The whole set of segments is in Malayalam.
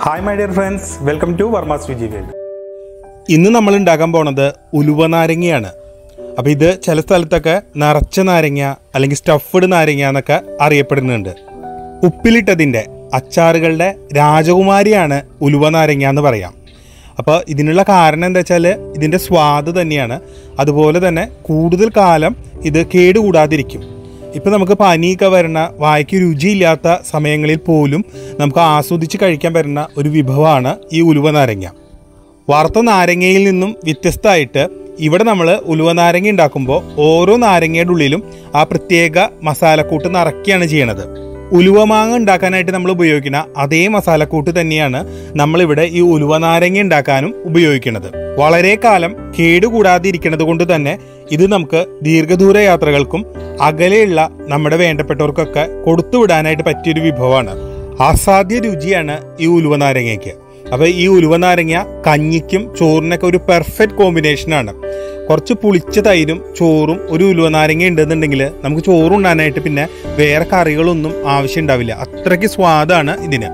Hi my dear friends, welcome to Varma's Ruchi world. ഇന്ന് നമ്മൾ ഉണ്ടാക്കാൻ പോണത് ഉലുവ നാരങ്ങയാണ്. അപ്പോൾ ഇത് ചില സ്ഥലത്തൊക്കെ നിറച്ച നാരങ്ങ അല്ലെങ്കിൽ സ്റ്റഫ്ഡ് നാരങ്ങ എന്നൊക്കെ അറിയപ്പെടുന്നുണ്ട്. ഉപ്പിലിട്ടതിൻ്റെ അച്ചാറുകളുടെ രാജകുമാരിയാണ് ഉലുവ നാരങ്ങ എന്ന് പറയാം. അപ്പോൾ ഇതിനുള്ള കാരണം എന്താ വെച്ചാൽ ഇതിൻ്റെ സ്വാദ് തന്നെയാണ്. അതുപോലെ തന്നെ കൂടുതൽ കാലം ഇത് കേടുകൂടാതിരിക്കും. ഇപ്പോൾ നമുക്ക് പനിയൊക്കെ വരുന്ന, വായ്ക്ക് രുചിയില്ലാത്ത സമയങ്ങളിൽ പോലും നമുക്ക് ആസ്വദിച്ച് കഴിക്കാൻ പറ്റുന്ന ഒരു വിഭവമാണ് ഈ ഉലുവ നാരങ്ങ. വറുത്ത നാരങ്ങയിൽ നിന്നും വ്യത്യസ്തമായിട്ട് ഇവിടെ നമ്മൾ ഉലുവ നാരങ്ങ ഉണ്ടാക്കുമ്പോൾ ഓരോ നാരങ്ങയുടെ ഉള്ളിലും ആ പ്രത്യേക മസാലക്കൂട്ട് നിറയ്ക്കുകയാണ് ചെയ്യണത്. ഉലുവ മാങ്ങ ഉണ്ടാക്കാനായിട്ട് നമ്മൾ ഉപയോഗിക്കുന്ന അതേ മസാലക്കൂട്ട് തന്നെയാണ് നമ്മളിവിടെ ഈ ഉലുവ നാരങ്ങ ഉണ്ടാക്കാനും ഉപയോഗിക്കുന്നത്. വളരെ കാലം കേടുകൂടാതെ ഇരിക്കുന്നത് കൊണ്ട് തന്നെ ഇത് നമുക്ക് ദീർഘദൂര യാത്രകൾക്കും അകലെയുള്ള നമ്മുടെ വേണ്ടപ്പെട്ടവർക്കൊക്കെ കൊടുത്തുവിടാനായിട്ട് പറ്റിയൊരു വിഭവമാണ്. അസാധ്യ രുചിയാണ് ഈ ഉലുവ നാരങ്ങയ്ക്ക്. അപ്പോൾ ഈ ഉലുവ നാരങ്ങ കഞ്ഞിക്കും ചോറിനൊക്കെ ഒരു പെർഫെക്റ്റ് കോമ്പിനേഷനാണ്. കുറച്ച് പുളിച്ച തൈരും ചോറും ഒരു ഉലുവ നാരങ്ങ ഉണ്ടെന്നുണ്ടെങ്കിൽ നമുക്ക് ചോറുണ്ടാനായിട്ട് പിന്നെ വേറെ കറികളൊന്നും ആവശ്യം ഉണ്ടാവില്ല. അത്രയ്ക്ക് സ്വാദാണ് ഇതിന്.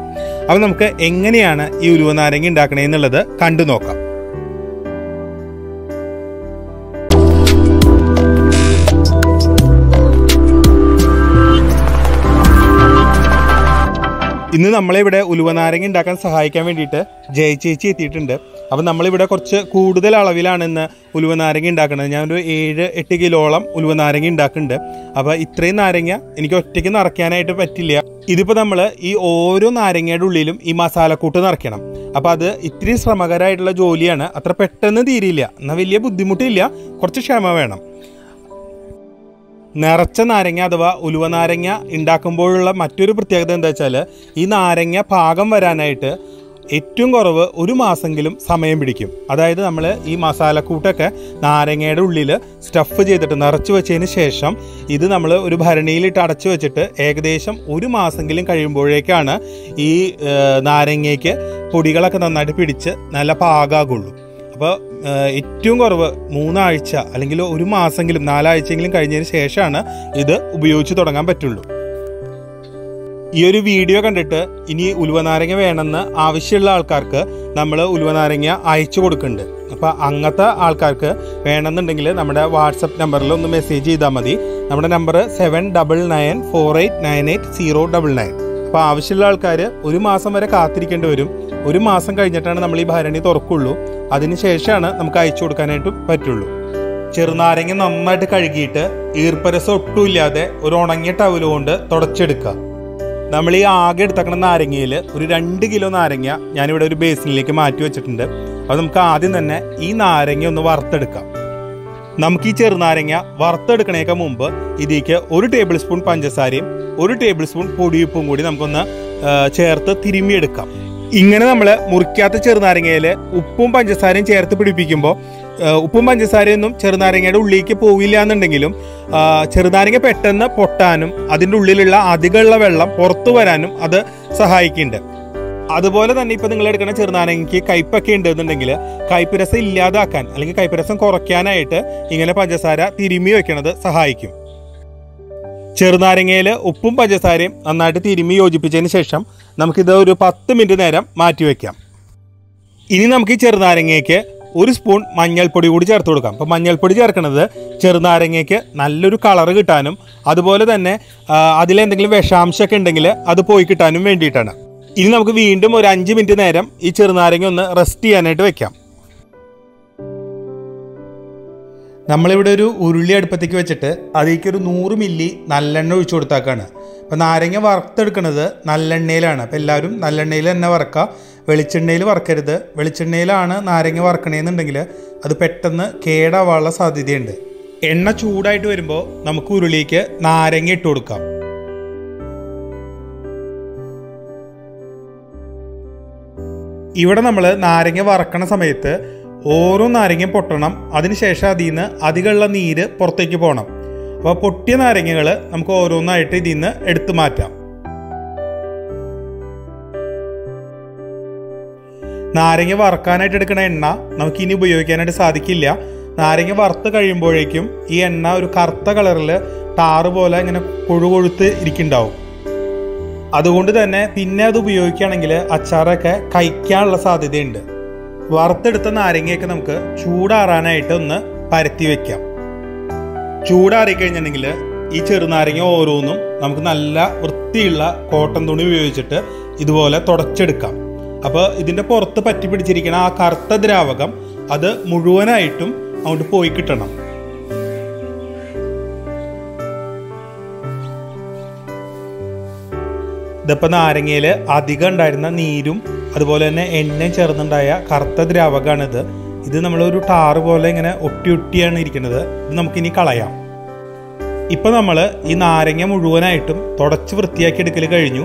അപ്പോൾ നമുക്ക് എങ്ങനെയാണ് ഈ ഉലുവ നാരങ്ങ ഉണ്ടാക്കണേന്നുള്ളത് കണ്ടു നോക്കാം. ഇന്ന് നമ്മളിവിടെ ഉലുവ നാരങ്ങ ഉണ്ടാക്കാൻ സഹായിക്കാൻ വേണ്ടിയിട്ട് ജയചേച്ചി എത്തിയിട്ടുണ്ട്. അപ്പം നമ്മളിവിടെ കുറച്ച് കൂടുതൽ അളവിലാണ് ഇന്ന് ഉലുവ നാരങ്ങ ഉണ്ടാക്കുന്നത്. ഞാനൊരു 7-8 കിലോളം ഉലുവ നാരങ്ങ ഉണ്ടാക്കുന്നുണ്ട്. അപ്പോൾ ഇത്രയും നാരങ്ങ എനിക്ക് ഒറ്റയ്ക്ക് നിറയ്ക്കാനായിട്ട് പറ്റില്ല. ഇതിപ്പോൾ നമ്മൾ ഈ ഓരോ നാരങ്ങയുടെ ഉള്ളിലും ഈ മസാലക്കൂട്ട് നിറയ്ക്കണം. അപ്പോൾ അത് ഇത്തിരി ശ്രമകരമായിട്ടുള്ള ജോലിയാണ്. അത്ര പെട്ടെന്ന് തീരില്ല, എന്നാൽ വലിയ ബുദ്ധിമുട്ടില്ല, കുറച്ച് ക്ഷമ വേണം. നിറച്ച നാരങ്ങ അഥവാ ഉലുവ നാരങ്ങ ഉണ്ടാക്കുമ്പോഴുള്ള മറ്റൊരു പ്രത്യേകത എന്താ വെച്ചാൽ ഈ നാരങ്ങ പാകം വരാനായിട്ട് ഏറ്റവും കുറവ് 1 മാസമെങ്കിലും സമയം പിടിക്കും. അതായത് നമ്മൾ ഈ മസാലക്കൂട്ടൊക്കെ നാരങ്ങയുടെ ഉള്ളിൽ സ്റ്റഫ് ചെയ്തിട്ട് നിറച്ച് വെച്ചതിന് ശേഷം ഇത് നമ്മൾ ഒരു ഭരണിയിലിട്ട് അടച്ചു വെച്ചിട്ട് ഏകദേശം 1 മാസമെങ്കിലും കഴിയുമ്പോഴേക്കാണ് ഈ നാരങ്ങയ്ക്ക് പൊടികളൊക്കെ നന്നായിട്ട് പിടിച്ച് നല്ല പാകാകുള്ളൂ. അപ്പോൾ ഏറ്റവും കുറവ് 3 ആഴ്ച അല്ലെങ്കിൽ 1 മാസമെങ്കിലും 4 ആഴ്ചയെങ്കിലും കഴിഞ്ഞതിന് ശേഷമാണ് ഇത് ഉപയോഗിച്ച് തുടങ്ങാൻ പറ്റുള്ളൂ. ഈ ഒരു വീഡിയോ കണ്ടിട്ട് ഇനി ഉലുവ നാരങ്ങ വേണമെന്ന് ആവശ്യമുള്ള ആൾക്കാർക്ക് നമ്മൾ ഉലുവ നാരങ്ങ അയച്ചു കൊടുക്കുന്നുണ്ട്. അപ്പോൾ അങ്ങനത്തെ ആൾക്കാർക്ക് വേണമെന്നുണ്ടെങ്കിൽ നമ്മുടെ വാട്സപ്പ് നമ്പറിൽ ഒന്ന് മെസ്സേജ് ചെയ്താൽ മതി. നമ്മുടെ നമ്പർ 7999489809. അപ്പോൾ ആവശ്യമുള്ള ആൾക്കാർ 1 മാസം വരെ കാത്തിരിക്കേണ്ടി വരും. 1 മാസം കഴിഞ്ഞിട്ടാണ് നമ്മൾ ഈ ഭരണി തുറക്കുള്ളൂ. അതിനുശേഷമാണ് നമുക്ക് അയച്ചു കൊടുക്കാനായിട്ട് പറ്റുള്ളൂ. ചെറുനാരങ്ങ നന്നായിട്ട് കഴുകിയിട്ട് ഈർപ്പരസം ഒട്ടുമില്ലാതെ ഒരു ഉണങ്ങിയ ടവൽ കൊണ്ട് തുടച്ചെടുക്കുക. നമ്മൾ ഈ ആകെ എടുത്തക്കണ നാരങ്ങയിൽ ഒരു 2 കിലോ നാരങ്ങ ഞാനിവിടെ ഒരു ബേസിനിലേക്ക് മാറ്റി വെച്ചിട്ടുണ്ട്. അപ്പോൾ നമുക്ക് ആദ്യം തന്നെ ഈ നാരങ്ങ ഒന്ന് വറുത്തെടുക്കാം. നമുക്ക് ഈ ചെറുനാരങ്ങ വറുത്തെടുക്കണേക്ക് മുമ്പ് ഇതിലേക്ക് 1 ടേബിൾ സ്പൂൺ പഞ്ചസാരയും 1 ടേബിൾ സ്പൂൺ പൊടിയുപ്പും കൂടി നമുക്കൊന്ന് ചേർത്ത് തിരുമ്മിയെടുക്കാം. ഇങ്ങനെ നമ്മൾ മുറിക്കാത്ത ചെറുനാരങ്ങയിൽ ഉപ്പും പഞ്ചസാരയും ചേർത്ത് പിടിപ്പിക്കുമ്പോൾ ഉപ്പും പഞ്ചസാരയൊന്നും ചെറുനാരങ്ങയുടെ ഉള്ളിലേക്ക് പോവില്ല എന്നുണ്ടെങ്കിലും ചെറുനാരങ്ങ പെട്ടെന്ന് പൊട്ടാനും അതിൻ്റെ ഉള്ളിലുള്ള അധികമുള്ള വെള്ളം പുറത്തു വരാനും അത് സഹായിക്കുന്നുണ്ട്. അതുപോലെ തന്നെ ഇപ്പം നിങ്ങൾ എടുക്കുന്ന ചെറുനാരങ്ങയ്ക്ക് കയ്പൊക്കെ ഉണ്ടെന്നുണ്ടെങ്കിൽ കയ്പ് രസം ഇല്ലാതാക്കാൻ അല്ലെങ്കിൽ കയ്പ് രസം കുറയ്ക്കാനായിട്ട് ഇങ്ങനെ പഞ്ചസാര തിരുമ്മി വെക്കണത് സഹായിക്കും. ചെറുനാരങ്ങയിൽ ഉപ്പും പഞ്ചസാരയും നന്നായിട്ട് തിരുമ്മി യോജിപ്പിച്ചതിന് ശേഷം നമുക്കിത് ഒരു 10 മിനിറ്റ് നേരം മാറ്റി വയ്ക്കാം. ഇനി നമുക്ക് ഈ ചെറുനാരങ്ങയ്ക്ക് 1 സ്പൂൺ മഞ്ഞൾപ്പൊടി കൂടി ചേർത്ത് കൊടുക്കാം. അപ്പോൾ മഞ്ഞൾപ്പൊടി ചേർക്കുന്നത് ചെറുനാരങ്ങയ്ക്ക് നല്ലൊരു കളറ് കിട്ടാനും അതുപോലെ തന്നെ അതിലെന്തെങ്കിലും വിഷാംശമൊക്കെ ഉണ്ടെങ്കിൽ അത് പോയി കിട്ടാനും വേണ്ടിയിട്ടാണ്. ഇനി നമുക്ക് വീണ്ടും ഒരു 5 മിനിറ്റ് നേരം ഈ ചെറുനാരങ്ങ ഒന്ന് റെസ്റ്റ് ചെയ്യാനായിട്ട് വെക്കാം. നമ്മളിവിടെ ഒരു ഉരുളി അടുപ്പത്തേക്ക് വെച്ചിട്ട് അതിലേക്ക് ഒരു 100 മില്ലി നല്ലെണ്ണ ഒഴിച്ചു കൊടുത്താക്കാണ്. അപ്പോൾ നാരങ്ങ വറുത്തെടുക്കുന്നത് നല്ലെണ്ണയിലാണ്. അപ്പോൾ എല്ലാവരും നല്ലെണ്ണയിൽ തന്നെ വറക്കുക, വെളിച്ചെണ്ണയിൽ വറക്കരുത്. വെളിച്ചെണ്ണയിലാണ് നാരങ്ങ വറക്കണേന്നുണ്ടെങ്കിൽ അത് പെട്ടെന്ന് കേടാവാനുള്ള സാധ്യതയുണ്ട്. എണ്ണ ചൂടായിട്ട് വരുമ്പോൾ നമുക്ക് ഉരുളിക്ക് നാരങ്ങ ഇട്ട് കൊടുക്കാം. ഇവിടെ നമ്മൾ നാരങ്ങ വറക്കണ സമയത്ത് ഓരോ നാരങ്ങയും പൊട്ടണം. അതിനുശേഷം അതിൽ നിന്ന് അധികമുള്ള നീര് പുറത്തേക്ക് പോകണം. അപ്പോൾ പൊട്ടിയ നാരങ്ങകൾ നമുക്ക് ഓരോന്നായിട്ട് ഇതിൽ നിന്ന് എടുത്തു മാറ്റാം. നാരങ്ങ വറക്കാനായിട്ട് എടുക്കുന്ന എണ്ണ നമുക്ക് ഇനി ഉപയോഗിക്കാനായിട്ട് സാധിക്കില്ല. നാരങ്ങ വറുത്ത് കഴിയുമ്പോഴേക്കും ഈ എണ്ണ ഒരു കറുത്ത കളറിൽ ടാറ് പോലെ ഇങ്ങനെ കൊഴുകൊഴുത്ത് ഇരിക്കുന്നുണ്ടാവും. അതുകൊണ്ട് തന്നെ പിന്നെ അത് ഉപയോഗിക്കുകയാണെങ്കിൽ അച്ചാറൊക്കെ കഴിക്കാനുള്ള സാധ്യതയുണ്ട്. വറുത്തെടുത്ത നാരങ്ങയൊക്കെ നമുക്ക് ചൂടാറാനായിട്ട് ഒന്ന് പരത്തി വെക്കാം. ചൂടാറി കഴിഞ്ഞിട്ടുണ്ടെങ്കിൽ ഈ ചെറുനാരങ്ങ ഓരോന്നും നമുക്ക് നല്ല വൃത്തിയുള്ള കോട്ടൺ തുണി ഉപയോഗിച്ചിട്ട് ഇതുപോലെ തുടച്ചെടുക്കാം. അപ്പോൾ ഇതിൻ്റെ പുറത്ത് പറ്റി പിടിച്ചിരിക്കുന്ന ആ കറുത്ത ദ്രാവകം അത് മുഴുവനായിട്ടും അങ്ങോട്ട് പോയി കിട്ടണം. ഇതിപ്പോൾ നാരങ്ങയിൽ അധികം ഉണ്ടായിരുന്ന നീരും അതുപോലെ തന്നെ എണ്ണയും ചേർന്നുണ്ടായ കറുത്ത ദ്രാവകമാണിത്. ഇത് നമ്മളൊരു ടാറ് പോലെ ഇങ്ങനെ ഒട്ടി ഒട്ടിയാണ് ഇരിക്കുന്നത്. ഇത് നമുക്കിനി കളയാം. ഇപ്പം നമ്മൾ ഈ നാരങ്ങ മുഴുവനായിട്ടും തുടച്ച് വൃത്തിയാക്കി എടുക്കൽ കഴിഞ്ഞു.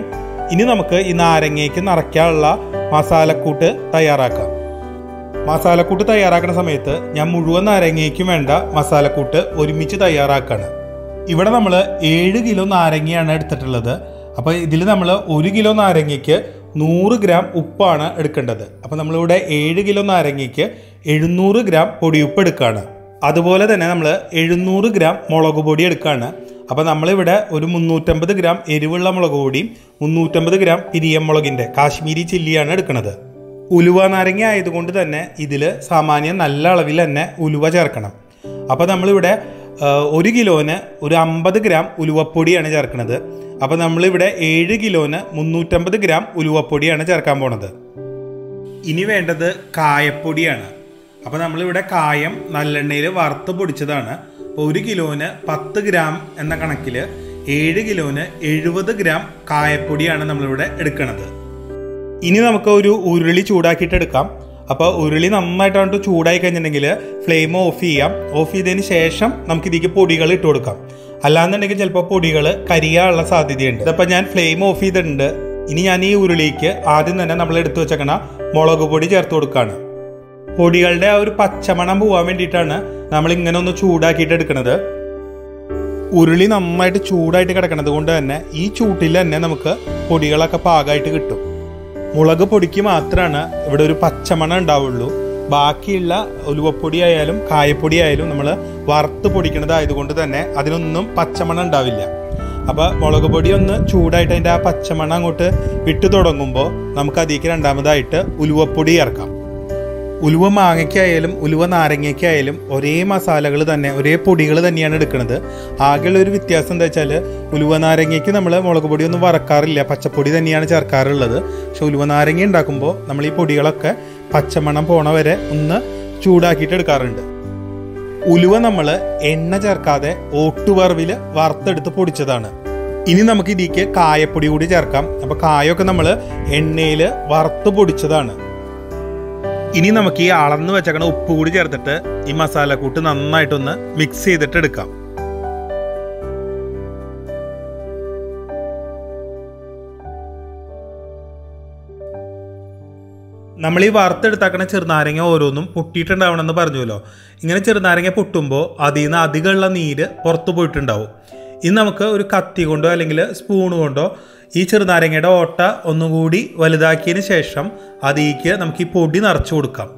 ഇനി നമുക്ക് ഈ നാരങ്ങയ്ക്ക് നിറയ്ക്കാനുള്ള മസാലക്കൂട്ട് തയ്യാറാക്കാം. മസാലക്കൂട്ട് തയ്യാറാക്കുന്ന സമയത്ത് ഞാൻ മുഴുവൻ നാരങ്ങയ്ക്കും വേണ്ട മസാലക്കൂട്ട് ഒരുമിച്ച് തയ്യാറാക്കാണ്. ഇവിടെ നമ്മൾ 7 കിലോ നാരങ്ങയാണ് എടുത്തിട്ടുള്ളത്. അപ്പോൾ ഇതിൽ നമ്മൾ 1 കിലോ നാരങ്ങയ്ക്ക് 100 ഗ്രാം ഉപ്പാണ് എടുക്കേണ്ടത്. അപ്പോൾ നമ്മളിവിടെ 7 കിലോ നാരങ്ങയ്ക്ക് 700 ഗ്രാം പൊടിയുപ്പ് എടുക്കുകയാണ്. അതുപോലെ തന്നെ നമ്മൾ 700 ഗ്രാം മുളക് പൊടി എടുക്കുകയാണ്. അപ്പോൾ നമ്മളിവിടെ ഒരു 350 ഗ്രാം എരിവുള്ള മുളക് പൊടിയും 350 ഗ്രാം പിരിയം മുളകിൻ്റെ കാശ്മീരി ചില്ലിയാണ് എടുക്കുന്നത്. ഉലുവ നാരങ്ങ ആയതുകൊണ്ട് തന്നെ ഇതിൽ സാമാന്യം നല്ല അളവിൽ തന്നെ ഉലുവ ചേർക്കണം. അപ്പോൾ നമ്മളിവിടെ 1 കിലോന് ഒരു 50 ഗ്രാം ഉലുവപ്പൊടിയാണ് ചേർക്കുന്നത്. അപ്പോൾ നമ്മളിവിടെ 7 കിലോന് 350 ഗ്രാം ഉലുവപ്പൊടിയാണ് ചേർക്കാൻ പോണത്. ഇനി വേണ്ടത് കായപ്പൊടിയാണ്. അപ്പോൾ നമ്മളിവിടെ കായം നല്ലെണ്ണയിൽ വറുത്ത് പൊടിച്ചതാണ്. അപ്പോൾ 1 കിലോന് 10 ഗ്രാം എന്ന കണക്കിൽ 7 കിലോന് 70 ഗ്രാം കായപ്പൊടിയാണ് നമ്മളിവിടെ എടുക്കുന്നത്. ഇനി നമുക്ക് ഒരു ഉരുളി ചൂടാക്കിയിട്ട് എടുക്കാം. അപ്പോൾ ഉരുളി നന്നായിട്ടാണ് ചൂടായി കഴിഞ്ഞിട്ടുണ്ടെങ്കിൽ ഫ്ലെയിം ഓഫ് ചെയ്യാം. ഓഫ് ചെയ്തതിന് ശേഷം നമുക്ക് ഇതിലേക്ക് പൊടികൾ ഇട്ട് കൊടുക്കാം. അല്ലാന്നുണ്ടെങ്കിൽ ചിലപ്പോൾ പൊടികൾ കരിയാനുള്ള സാധ്യതയുണ്ട്. അപ്പോൾ ഞാൻ ഫ്ലെയിം ഓഫ് ചെയ്തിട്ടുണ്ട്. ഇനി ഞാൻ ഈ ഉരുളിക്ക് ആദ്യം തന്നെ നമ്മൾ എടുത്തു വെച്ചേക്കണ മുളക് പൊടി ചേർത്ത് കൊടുക്കുകയാണ്. പൊടികളുടെ ആ ഒരു പച്ചമണം പോകാൻ വേണ്ടിയിട്ടാണ് നമ്മൾ ഇങ്ങനെ ഒന്ന് ചൂടാക്കിയിട്ട് എടുക്കുന്നത്. ഉരുളി നന്നായിട്ട് ചൂടായിട്ട് കിടക്കുന്നത് കൊണ്ട് തന്നെ ഈ ചൂട്ടിൽ തന്നെ നമുക്ക് പൊടികളൊക്കെ പാകമായിട്ട് കിട്ടും. മുളക് പൊടിക്ക് മാത്രമാണ് ഇവിടെ ഒരു പച്ചമണം ഉണ്ടാവുള്ളൂ. ബാക്കിയുള്ള ഉലുവപ്പൊടി ആയാലും കായപ്പൊടി ആയാലും നമ്മൾ വറുത്ത് പൊടിക്കുന്നതായതുകൊണ്ട് തന്നെ അതിനൊന്നും പച്ചമണം ഉണ്ടാവില്ല. അപ്പോൾ മുളക് പൊടി ഒന്ന് ചൂടായിട്ട് അതിൻ്റെ ആ പച്ചമണം അങ്ങോട്ട് വിട്ടു തുടങ്ങുമ്പോൾ നമുക്ക് അതിലേക്ക് രണ്ടാമതായിട്ട് ഉലുവപ്പൊടി ചേർക്കാം. ഉലുവ മാങ്ങയ്ക്കായാലും ഉലുവ നാരങ്ങയ്ക്കായാലും ഒരേ മസാലകൾ തന്നെ, ഒരേ പൊടികൾ തന്നെയാണ് എടുക്കുന്നത്. ആകെയുള്ളൊരു വ്യത്യാസം എന്താ വെച്ചാൽ ഉലുവ നാരങ്ങയ്ക്ക് നമ്മൾ മുളക് പൊടി ഒന്നും വറക്കാറില്ല, പച്ചപ്പൊടി തന്നെയാണ് ചേർക്കാറുള്ളത്. പക്ഷെ ഉലുവ നാരങ്ങ ഉണ്ടാക്കുമ്പോൾ നമ്മൾ ഈ പൊടികളൊക്കെ പച്ചമണം പോണ വരെ ഒന്ന് ചൂടാക്കിയിട്ട് എടുക്കാറുണ്ട്. ഉലുവ നമ്മൾ എണ്ണ ചേർക്കാതെ ഓട്ടുവറവിൽ വറുത്തെടുത്ത് പൊടിച്ചതാണ്. ഇനി നമുക്ക് ഇതിലേക്ക് കായപ്പൊടി കൂടി ചേർക്കാം. അപ്പോൾ കായൊക്കെ നമ്മൾ എണ്ണയിൽ വറുത്ത് പൊടിച്ചതാണ്. ഇനി നമുക്ക് ഈ അളന്ന് വെച്ചേക്കണ ഉപ്പ് കൂടി ചേർത്തിട്ട് ഈ മസാലക്കൂട്ട് നന്നായിട്ടൊന്ന് മിക്സ് ചെയ്തിട്ട് എടുക്കാം. നമ്മൾ ഈ വറുത്തെടുത്താക്കണ ചെറുനാരങ്ങ ഓരോന്നും പൊട്ടിയിട്ടുണ്ടാവണമെന്ന് പറഞ്ഞുവല്ലോ. ഇങ്ങനെ ചെറുനാരങ്ങ പൊട്ടുമ്പോൾ അതിൽ നിന്ന് അധികമുള്ള നീര് പുറത്തു പോയിട്ടുണ്ടാവും. ഇനി നമുക്ക് ഒരു കത്തി കൊണ്ടോ അല്ലെങ്കിൽ സ്പൂൺ കൊണ്ടോ ഈ ചെറുനാരങ്ങയുടെ ഓട്ട ഒന്നുകൂടി വലുതാക്കിയതിന് ശേഷം അതിലേക്ക് നമുക്ക് ഈ പൊടി നിറച്ചു കൊടുക്കാം.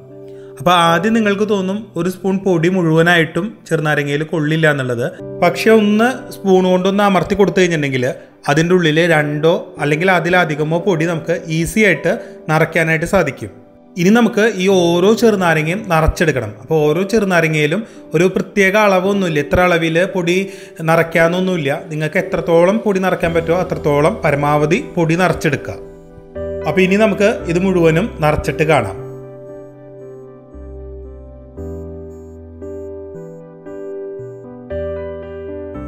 അപ്പോൾ ആദ്യം നിങ്ങൾക്ക് തോന്നും ഒരു സ്പൂൺ പൊടി മുഴുവനായിട്ടും ചെറുനാരങ്ങയിൽ കൊള്ളില്ല എന്നുള്ളത്. പക്ഷെ ഒന്ന് സ്പൂൺ കൊണ്ടൊന്ന് അമർത്തി കൊടുത്തു കഴിഞ്ഞിട്ടുണ്ടെങ്കിൽ അതിൻ്റെ ഉള്ളിൽ 2 അല്ലെങ്കിൽ അതിലധികമോ പൊടി നമുക്ക് ഈസി ആയിട്ട് നിറയ്ക്കാനായിട്ട് സാധിക്കും. ഇനി നമുക്ക് ഈ ഓരോ ചെറുനാരങ്ങയും നിറച്ചെടുക്കണം. അപ്പോൾ ഓരോ ചെറുനാരങ്ങയിലും ഒരു പ്രത്യേക അളവൊന്നുമില്ല, എത്ര അളവിൽ പൊടി നിറയ്ക്കാനൊന്നുമില്ല. നിങ്ങൾക്ക് എത്രത്തോളം പൊടി നിറയ്ക്കാൻ പറ്റുമോ അത്രത്തോളം പരമാവധി പൊടി നിറച്ചെടുക്കുക. അപ്പോൾ ഇനി നമുക്ക് ഇത് മുഴുവനും നിറച്ചിട്ട് കാണാം.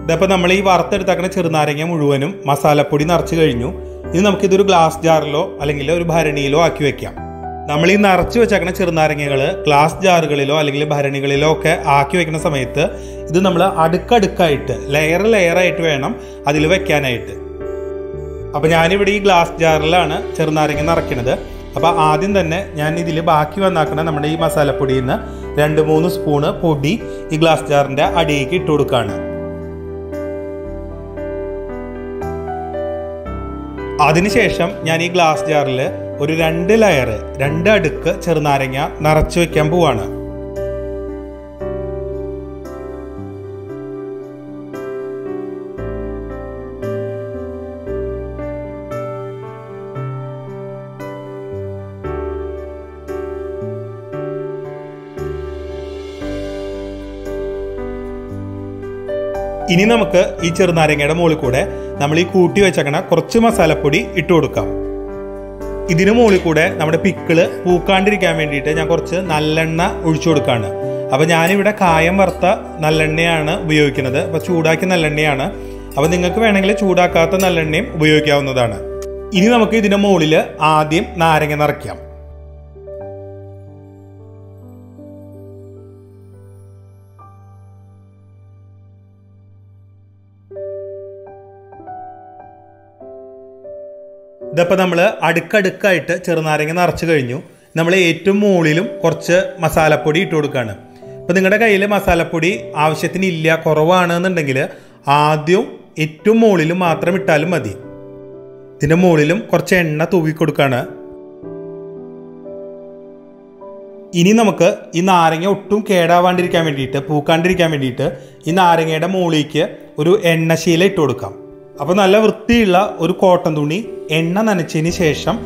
ഇതപ്പോൾ നമ്മൾ ഈ വറുത്തെടുത്താക്കുന്ന ചെറുനാരങ്ങ മുഴുവനും മസാലപ്പൊടി നിറച്ച് കഴിഞ്ഞു. ഇനി നമുക്കിതൊരു ഗ്ലാസ് ജാറിലോ അല്ലെങ്കിൽ ഒരു ഭരണിയിലോ ആക്കി വെക്കാം. നമ്മൾ ഈ നിറച്ച് വെച്ചേക്കുന്ന ചെറുനാരങ്ങകൾ ഗ്ലാസ് ജാറുകളിലോ അല്ലെങ്കിൽ ഭരണികളിലോ ഒക്കെ ആക്കി വെക്കുന്ന സമയത്ത് ഇത് നമ്മൾ അടുക്കടുക്കായിട്ട് ലെയറായിട്ട് വേണം അതിൽ വെക്കാനായിട്ട്. അപ്പോൾ ഞാനിവിടെ ഈ ഗ്ലാസ് ജാറിലാണ് ചെറുനാരങ്ങ നിറയ്ക്കുന്നത്. അപ്പോൾ ആദ്യം തന്നെ ഞാൻ ഇതിൽ ബാക്കി വന്നാക്കുന്ന നമ്മുടെ ഈ മസാലപ്പൊടിയിൽ നിന്ന് 2-3 സ്പൂണ് പൊടി ഈ ഗ്ലാസ് ജാറിൻ്റെ അടിയിലേക്ക് ഇട്ട് കൊടുക്കുകയാണ്. അതിനുശേഷം ഞാൻ ഈ ഗ്ലാസ് ജാറിൽ ഒരു 2 അടുക്ക് ചെറുനാരങ്ങ നിറച്ചു വെക്കാൻ പോവാണ്. ഇനി നമുക്ക് ഈ ചെറുനാരങ്ങയുടെ മുകളിൽ കൂടെ നമ്മൾ ഈ കൂട്ടി വെച്ചേക്കണ കുറച്ച് മസാലപ്പൊടി ഇട്ട് കൊടുക്കാം. ഇതിനു മുകളിൽ കൂടെ നമ്മുടെ പിക്കിള് പൂക്കാണ്ടിരിക്കാൻ വേണ്ടിയിട്ട് ഞാൻ കുറച്ച് നല്ലെണ്ണ ഒഴിച്ചു കൊടുക്കുകയാണ്. അപ്പോൾ ഞാനിവിടെ കായം വറുത്ത നല്ലെണ്ണയാണ് ഉപയോഗിക്കുന്നത്. അപ്പോൾ ചൂടാക്കിയ നല്ലെണ്ണയാണ്. അപ്പോൾ നിങ്ങൾക്ക് വേണമെങ്കിൽ ചൂടാക്കാത്ത നല്ലെണ്ണയും ഉപയോഗിക്കാവുന്നതാണ്. ഇനി നമുക്ക് ഇതിൻ്റെ മുകളിൽ ആദ്യം നാരങ്ങ നിറയ്ക്കാം. ഇതിപ്പോൾ നമ്മൾ അടുക്കടുക്കായിട്ട് ചെറുനാരങ്ങ നിറച്ച് കഴിഞ്ഞു. നമ്മൾ ഏറ്റവും മുകളിലും കുറച്ച് മസാലപ്പൊടി ഇട്ട് കൊടുക്കുകയാണ്. ഇപ്പോൾ നിങ്ങളുടെ കയ്യിൽ മസാലപ്പൊടി ആവശ്യത്തിന് ഇല്ല, കുറവാണെന്നുണ്ടെങ്കിൽ ആദ്യം ഏറ്റവും മുകളിലും മാത്രം ഇട്ടാലും മതി. ഇതിൻ്റെ മുകളിലും കുറച്ച് എണ്ണ തൂവി കൊടുക്കുകയാണ്. ഇനി നമുക്ക് ഈ നാരങ്ങ ഒട്ടും കേടാവാണ്ടിരിക്കാൻ വേണ്ടിയിട്ട്, പൂക്കാണ്ടിരിക്കാൻ വേണ്ടിയിട്ട് ഈ നാരങ്ങയുടെ മുകളിലേക്ക് ഒരു എണ്ണശീല ഇട്ട് കൊടുക്കാം. അപ്പോൾ നല്ല വൃത്തിയുള്ള ഒരു കോട്ടൺ തുണി എണ്ണ നനച്ചതിന് ശേഷം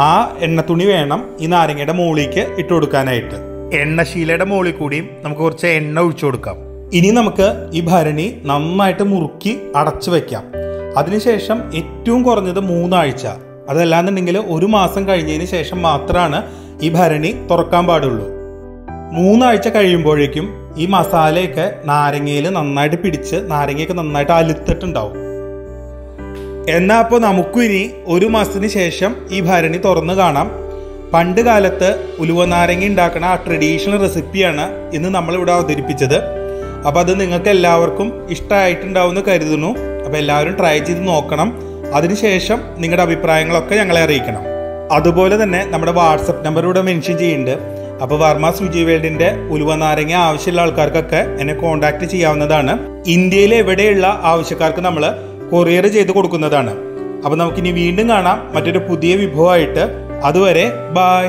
ആ എണ്ണ തുണി വേണം ഈ നാരങ്ങയുടെ മുകളിലേക്ക് ഇട്ട് കൊടുക്കാനായിട്ട്. എണ്ണശീലയുടെ മുകളിൽ കൂടിയും നമുക്ക് കുറച്ച് എണ്ണ ഒഴിച്ചു കൊടുക്കാം. ഇനി നമുക്ക് ഈ ഭരണി നന്നായിട്ട് മുറുക്കി അടച്ചു വയ്ക്കാം. അതിനുശേഷം ഏറ്റവും കുറഞ്ഞത് 3 ആഴ്ച, അതല്ലാന്നുണ്ടെങ്കിൽ 1 മാസം കഴിഞ്ഞതിന് ശേഷം മാത്രമാണ് ഈ ഭരണി തുറക്കാൻ പാടുള്ളൂ. 3 ആഴ്ച കഴിയുമ്പോഴേക്കും ഈ മസാലയൊക്കെ നാരങ്ങയിൽ നന്നായിട്ട് പിടിച്ച് നാരങ്ങയൊക്കെ നന്നായിട്ട് അലുത്തിട്ടുണ്ടാവും. എന്നാൽ അപ്പോൾ നമുക്കും ഇനി 1 മാസത്തിന് ശേഷം ഈ ഭരണി തുറന്ന് കാണാം. പണ്ട് കാലത്ത് ഉലുവ നാരങ്ങ ഉണ്ടാക്കുന്ന ആ ട്രഡീഷണൽ റെസിപ്പിയാണ് ഇന്ന് നമ്മളിവിടെ അവതരിപ്പിച്ചത്. അപ്പോൾ അത് നിങ്ങൾക്ക് എല്ലാവർക്കും ഇഷ്ടമായിട്ടുണ്ടാവുമെന്ന് കരുതുന്നു. അപ്പോൾ എല്ലാവരും ട്രൈ ചെയ്ത് നോക്കണം. അതിനുശേഷം നിങ്ങളുടെ അഭിപ്രായങ്ങളൊക്കെ ഞങ്ങളെ അറിയിക്കണം. അതുപോലെ തന്നെ നമ്മുടെ വാട്സപ്പ് നമ്പർ ഇവിടെ മെൻഷൻ ചെയ്യുന്നുണ്ട്. അപ്പോൾ വർമാസ് വിജി വേൾഡിൻ്റെ ഉലുവ നാരങ്ങ ആവശ്യമുള്ള ആൾക്കാർക്കൊക്കെ എന്നെ കോൺടാക്ട് ചെയ്യാവുന്നതാണ്. ഇന്ത്യയിലെ എവിടെയുള്ള ആവശ്യക്കാർക്ക് നമ്മൾ കൊറിയർ ചെയ്ത് കൊടുക്കുന്നതാണ്. അപ്പോൾ നമുക്കിനി വീണ്ടും കാണാം മറ്റൊരു പുതിയ വിഭവമായിട്ട്. അതുവരെ ബൈ.